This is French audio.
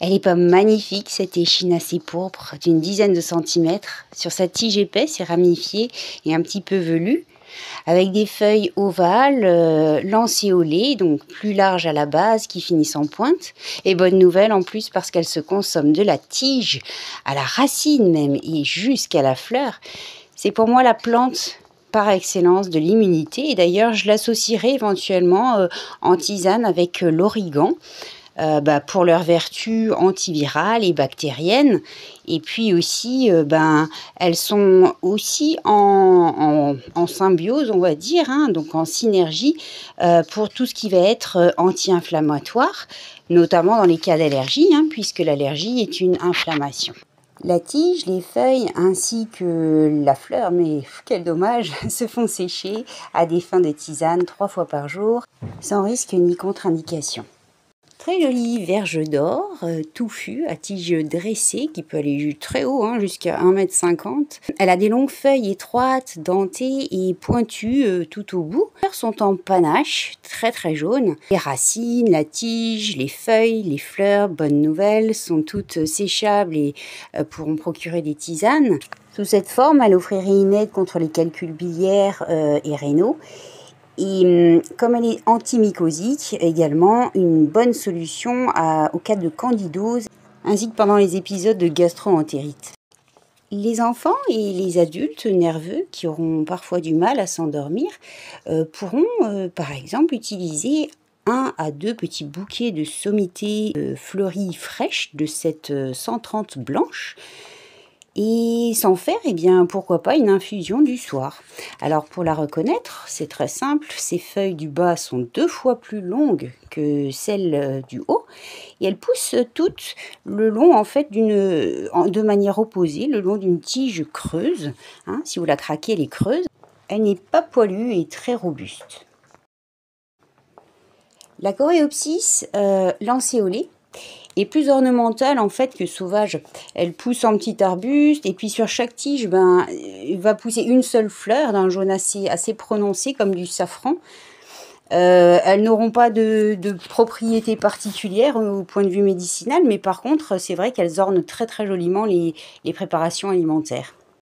Elle est pas magnifique, cette échinacée pourpre d'une dizaine de centimètres, sur sa tige épaisse et ramifiée et un petit peu velue, avec des feuilles ovales, lancéolées, donc plus larges à la base, qui finissent en pointe. Et bonne nouvelle en plus parce qu'elle se consomme de la tige, à la racine même, et jusqu'à la fleur. C'est pour moi la plante par excellence de l'immunité. Et d'ailleurs, je l'associerai éventuellement en tisane avec l'origan. Pour leurs vertus antivirales et bactériennes. Et puis aussi, elles sont aussi en symbiose, on va dire, hein, donc en synergie pour tout ce qui va être anti-inflammatoire, notamment dans les cas d'allergie, hein, puisque l'allergie est une inflammation. La tige, les feuilles ainsi que la fleur, mais quel dommage, se font sécher à des fins de tisane 3 fois par jour, sans risque ni contre-indication. Très jolie verge d'or, touffue, à tige dressée, qui peut aller très haut, hein, jusqu'à 1,50 m. Elle a des longues feuilles étroites, dentées et pointues tout au bout. Les fleurs sont en panache, très très jaunes. Les racines, la tige, les feuilles, les fleurs, bonne nouvelle, sont toutes séchables et pourront procurer des tisanes. Sous cette forme, elle offrirait une aide contre les calculs biliaires et rénaux. Et comme elle est antimycosique, également une bonne solution au cas de candidose, ainsi que pendant les épisodes de gastro-entérite. Les enfants et les adultes nerveux qui auront parfois du mal à s'endormir pourront par exemple utiliser 1 à 2 petits bouquets de sommités fleuries fraîches de cette 130 blanche. Et sans faire, eh bien, pourquoi pas une infusion du soir. Alors pour la reconnaître, c'est très simple, ces feuilles du bas sont 2 fois plus longues que celles du haut et elles poussent toutes le long en fait de manière opposée, le long d'une tige creuse. Hein, si vous la craquez, elle est creuse. Elle n'est pas poilue et très robuste. La coréopsis lancéolée est plus ornementale en fait que sauvage. Elle pousse en petit arbuste et puis sur chaque tige, va pousser une seule fleur d'un jaune assez prononcé comme du safran. Elles n'auront pas de propriétés particulières au point de vue médicinal, mais par contre, c'est vrai qu'elles ornent très très joliment les préparations alimentaires.